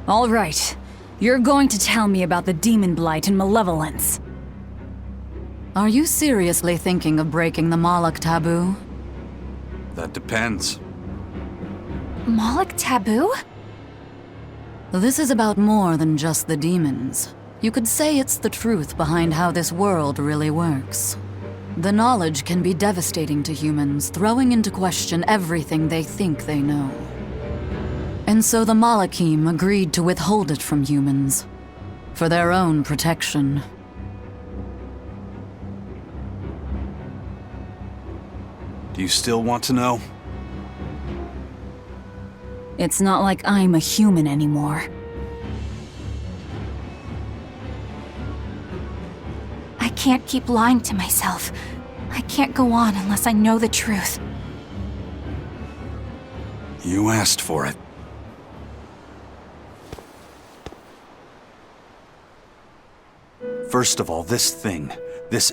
All right. You're going to tell me about the Daemonblight and Malevolence. Are you seriously thinking of breaking the Moloch taboo? That depends. Moloch taboo? This is about more than just the demons. You could say it's the truth behind how this world really works. The knowledge can be devastating to humans, throwing into question everything they think they know. And so the Malachim agreed to withhold it from humans, for their own protection. Do you still want to know? It's not like I'm a human anymore. I can't keep lying to myself. I can't go on unless I know the truth. You asked for it. First of all, this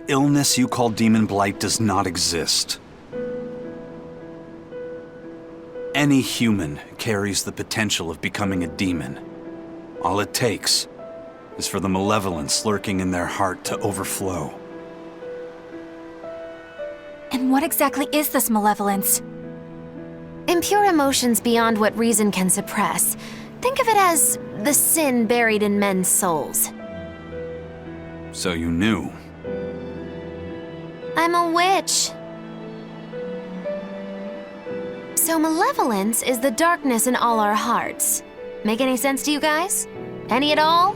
illness you call Daemonblight does not exist. Any human carries the potential of becoming a demon. All it takes is for the malevolence lurking in their heart to overflow. And what exactly is this malevolence? Impure emotions beyond what reason can suppress. Think of it as the sin buried in men's souls. So you knew. I'm a witch. So malevolence is the darkness in all our hearts. Make any sense to you guys? Any at all?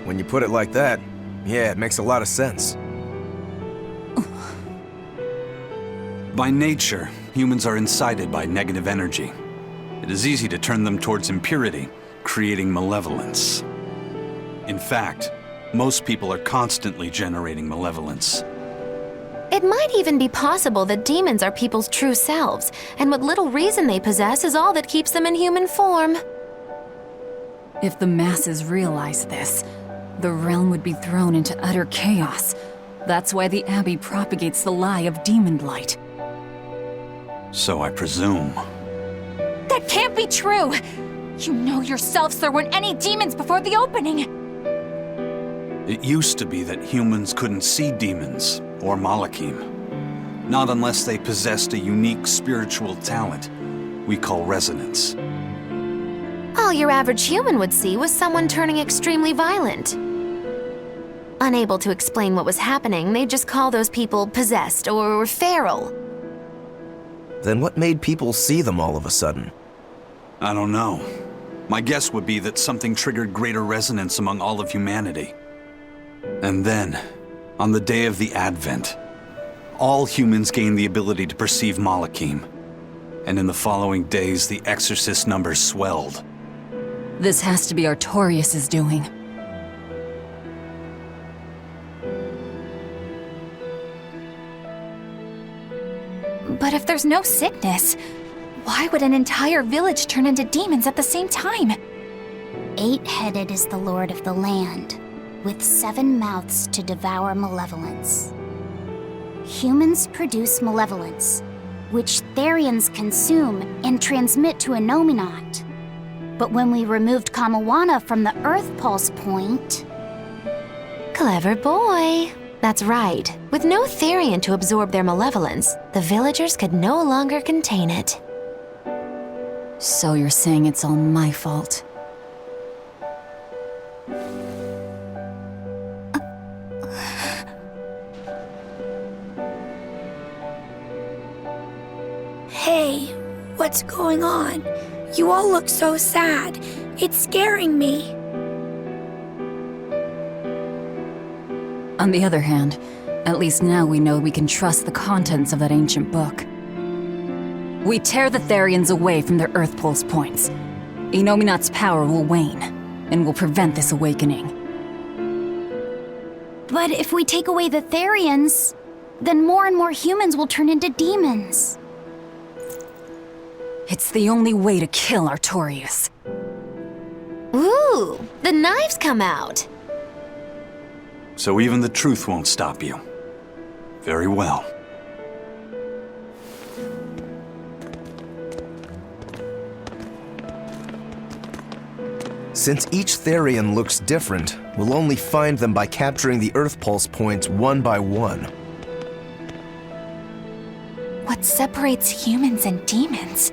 When you put it like that, yeah, it makes a lot of sense. By nature, humans are incited by negative energy. It is easy to turn them towards impurity, creating malevolence. In fact, most people are constantly generating malevolence. It might even be possible that demons are people's true selves, and what little reason they possess is all that keeps them in human form. If the masses realize this, the realm would be thrown into utter chaos. That's why the Abbey propagates the lie of Daemonblight. So I presume. That can't be true! You know yourselves there weren't any demons before the opening! It used to be that humans couldn't see demons, or Malachim. Not unless they possessed a unique spiritual talent we call resonance. All your average human would see was someone turning extremely violent. Unable to explain what was happening, they'd just call those people possessed or feral. Then what made people see them all of a sudden? I don't know. My guess would be that something triggered greater resonance among all of humanity. And then, on the day of the Advent, all humans gained the ability to perceive Malachim. And in the following days, the exorcist numbers swelled. This has to be Artorias' doing. But if there's no sickness, why would an entire village turn into demons at the same time? 8-headed is the lord of the land, with 7 mouths to devour malevolence. Humans produce malevolence, which Therians consume and transmit to a Nominat. But when we removed Kamawana from the Earth Pulse point... Clever boy. That's right. With no Therian to absorb their malevolence, the villagers could no longer contain it. So you're saying it's all my fault? Hey, what's going on? You all look so sad. It's scaring me. On the other hand, at least now we know we can trust the contents of that ancient book. We tear the Therians away from their Earth Pulse points. Inominat's power will wane, and will prevent this awakening. But if we take away the Therians, then more and more humans will turn into demons. It's the only way to kill Artorias. Ooh, the knives come out. So even the truth won't stop you. Very well. Since each Therian looks different, we'll only find them by capturing the Earth Pulse points one by one. What separates humans and demons?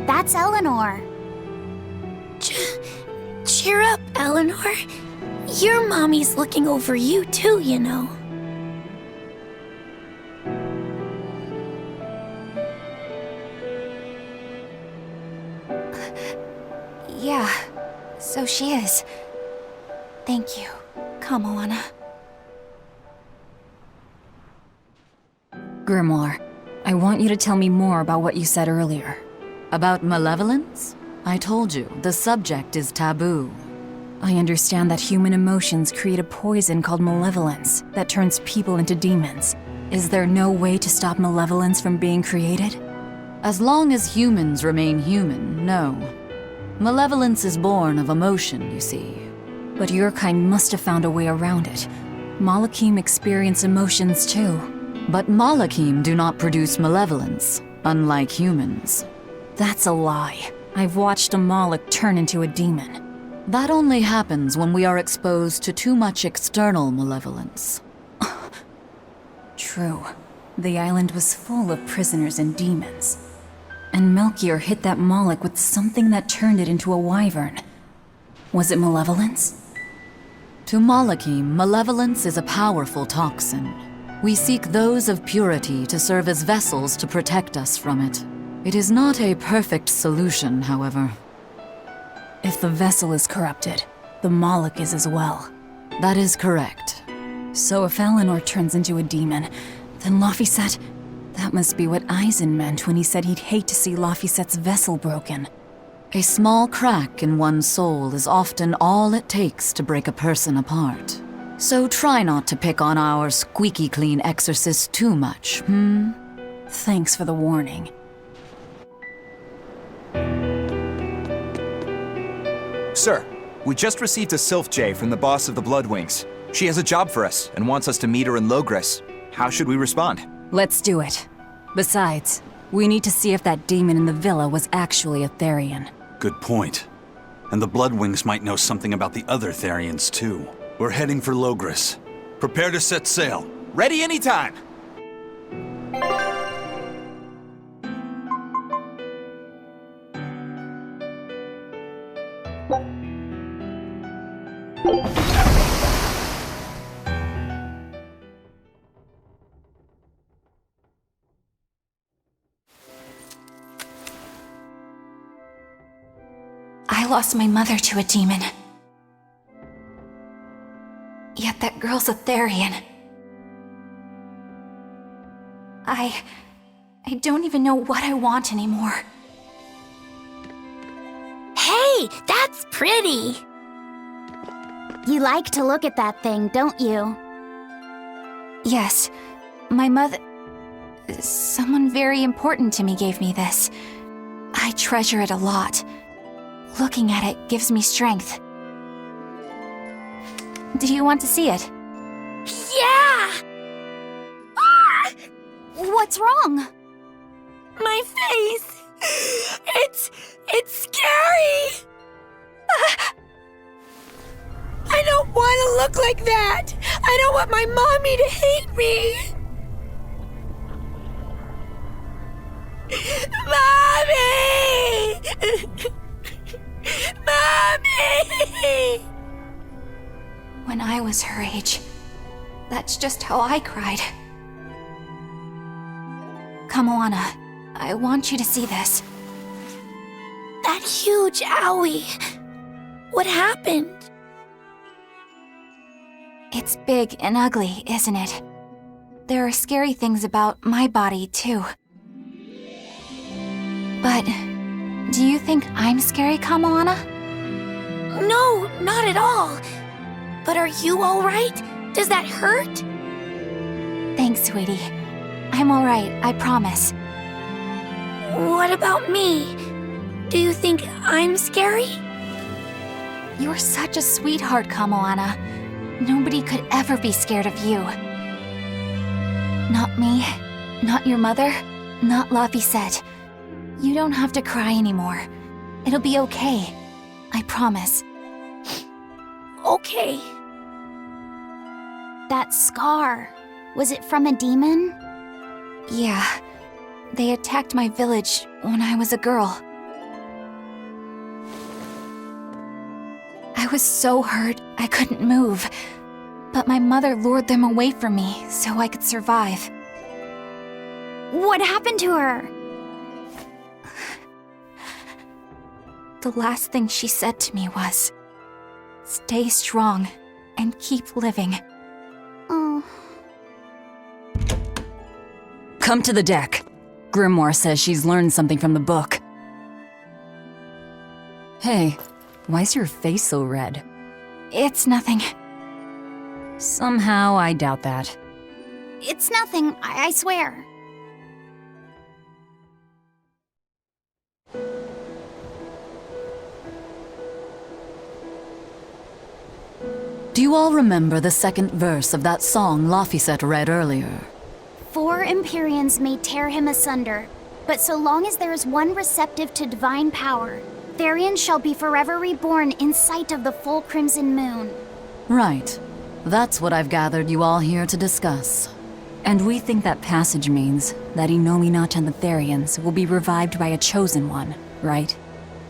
That's Eleanor. Cheer up, Eleanor. Your mommy's looking over you too, you know. Yeah, so she is. Thank you, Kamala. Grimoire, I want you to tell me more about what you said earlier. About malevolence? I told you, the subject is taboo. I understand that human emotions create a poison called malevolence that turns people into demons. Is there no way to stop malevolence from being created? As long as humans remain human, no. Malevolence is born of emotion, you see. But your kind must have found a way around it. Malakim experience emotions too. But Malakim do not produce malevolence, unlike humans. That's a lie. I've watched a Malak turn into a demon. That only happens when we are exposed to too much external malevolence. True. The island was full of prisoners and demons. And Melchior hit that Malak with something that turned it into a wyvern. Was it malevolence? To Malakim, malevolence is a powerful toxin. We seek those of purity to serve as vessels to protect us from it. It is not a perfect solution, however. If the vessel is corrupted, the Malak is as well. That is correct. So if Eleanor turns into a demon, then Laphicet... That must be what Eisen meant when he said he'd hate to see Laphicet's vessel broken. A small crack in one's soul is often all it takes to break a person apart. So try not to pick on our squeaky clean exorcist too much, Thanks for the warning. Sir, we just received a Sylph J from the boss of the Bloodwings. She has a job for us and wants us to meet her in Logres. How should we respond? Let's do it. Besides, we need to see if that demon in the villa was actually a Therian. Good point. And the Bloodwings might know something about the other Therians, too. We're heading for Logres. Prepare to set sail. Ready anytime! I lost my mother to a demon. Yet that girl's a Therian. I don't even know what I want anymore. Hey, that's pretty! You like to look at that thing, don't you? Yes. My mother... Someone very important to me gave me this. I treasure it a lot. Looking at it gives me strength. Do you want to see it? Yeah! Ah! What's wrong? My face! It's scary! I don't want to look like that! I don't want my mommy to hate me! Mommy! Mommy! When I was her age, that's just how I cried. Kamoana, I want you to see this. That huge owie! What happened? It's big and ugly, isn't it? There are scary things about my body, too. But do you think I'm scary, Kamoana? No, not at all. But are you alright? Does that hurt? Thanks, sweetie. I'm alright, I promise. What about me? Do you think I'm scary? You're such a sweetheart, Kamoana. Nobody could ever be scared of you. Not me, not your mother, not Laphicet. You don't have to cry anymore. It'll be okay. I promise. Okay. That scar, was it from a demon? Yeah. They attacked my village when I was a girl. I was so hurt I couldn't move. But my mother lured them away from me so I could survive. What happened to her? The last thing she said to me was, "Stay strong and keep living." Oh. Come to the deck. Grimoire says she's learned something from the book. Hey, why's your face so red? It's nothing. Somehow, I doubt that. It's nothing, I swear. Do you all remember the second verse of that song Laphicet read earlier? 4 Empyreans may tear him asunder, but so long as there is one receptive to divine power, Therian shall be forever reborn in sight of the full crimson moon. Right. That's what I've gathered you all here to discuss. And we think that passage means that Innominat and the Therians will be revived by a chosen one, right?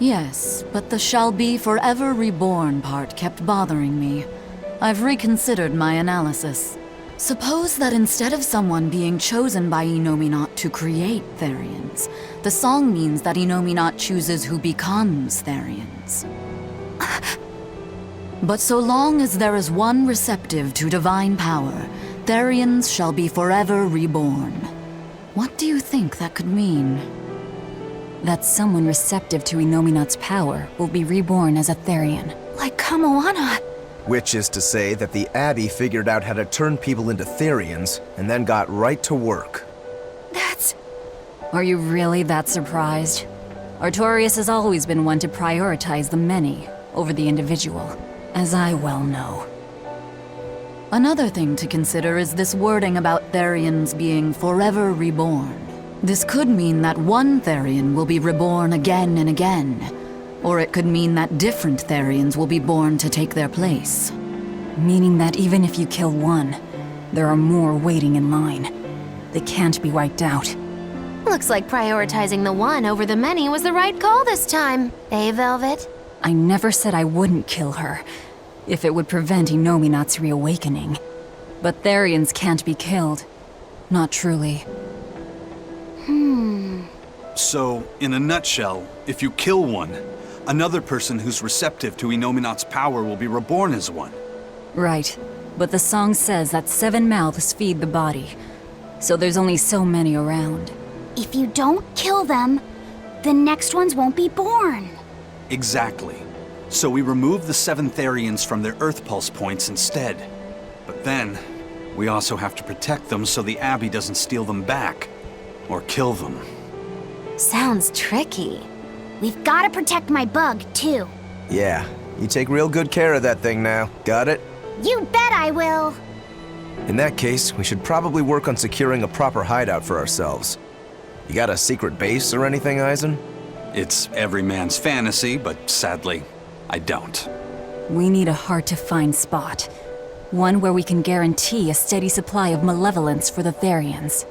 Yes, but the shall be forever reborn part kept bothering me. I've reconsidered my analysis. Suppose that instead of someone being chosen by Innominat to create Therians, the song means that Innominat chooses who becomes Therians. But so long as there is one receptive to divine power, Therians shall be forever reborn. What do you think that could mean? That someone receptive to Innominat's power will be reborn as a Therian. Like Kamoana. Which is to say that the Abbey figured out how to turn people into Therians, and then got right to work. That's... Are you really that surprised? Artorias has always been one to prioritize the many over the individual, as I well know. Another thing to consider is this wording about Therians being forever reborn. This could mean that one Therian will be reborn again and again, or it could mean that different Therians will be born to take their place. Meaning that even if you kill one, there are more waiting in line. They can't be wiped out. Looks like prioritizing the one over the many was the right call this time, eh, Velvet? I never said I wouldn't kill her, if it would prevent Innominat's reawakening. But Therians can't be killed. Not truly. So, in a nutshell, if you kill one, another person who's receptive to Innominat's power will be reborn as one. Right. But the song says that 7 mouths feed the body, so there's only so many around. If you don't kill them, the next ones won't be born. Exactly. So we remove the 7 Therians from their Earth Pulse points instead. But then, we also have to protect them so the Abbey doesn't steal them back. Or kill them. Sounds tricky. We've got to protect my bug, too. Yeah, you take real good care of that thing now. Got it? You bet I will. In that case, we should probably work on securing a proper hideout for ourselves. You got a secret base or anything, Eisen? It's every man's fantasy, but sadly, I don't. We need a hard-to-find spot. One where we can guarantee a steady supply of malevolence for the Therians.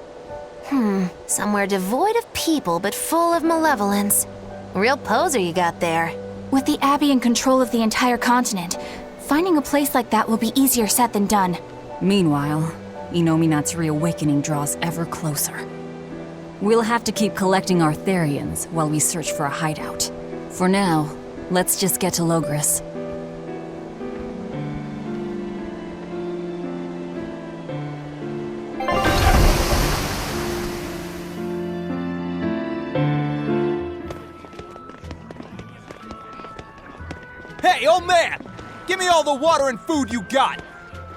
Somewhere devoid of people but full of malevolence. Real poser you got there. With the Abbey in control of the entire continent, finding a place like that will be easier said than done. Meanwhile, Innominat's reawakening draws ever closer. We'll have to keep collecting our Therians while we search for a hideout. For now, let's just get to Logris. Hey, old man! Give me all the water and food you got!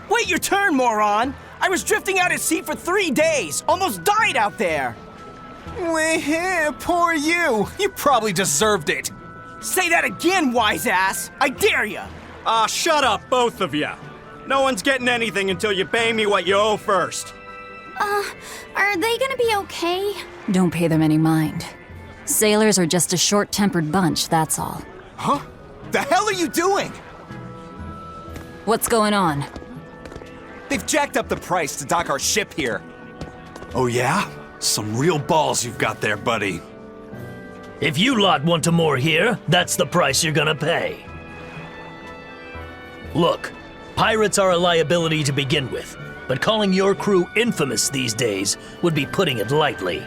Wait your turn, moron! I was drifting out at sea for 3 days! Almost died out there! Poor you! You probably deserved it! Say that again, wise ass! I dare ya! Shut up, both of you! No one's getting anything until you pay me what you owe first. Are they gonna be okay? Don't pay them any mind. Sailors are just a short-tempered bunch, that's all. Huh? The hell are you doing? What's going on? They've jacked up the price to dock our ship here. Oh yeah? Some real balls you've got there, buddy. If you lot want to moor here, that's the price you're gonna pay. Look, pirates are a liability to begin with, but calling your crew infamous these days would be putting it lightly.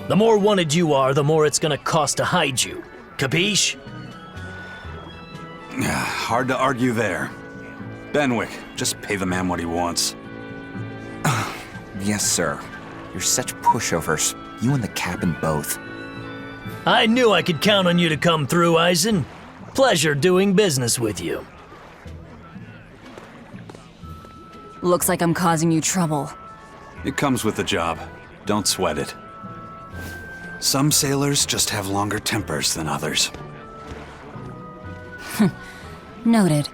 The more wanted you are, the more it's gonna cost to hide you. Capiche? Hard to argue there. Benwick, just pay the man what he wants. Yes, sir. You're such pushovers. You and the captain both. I knew I could count on you to come through, Eisen. Pleasure doing business with you. Looks like I'm causing you trouble. It comes with the job. Don't sweat it. Some sailors just have longer tempers than others. Noted.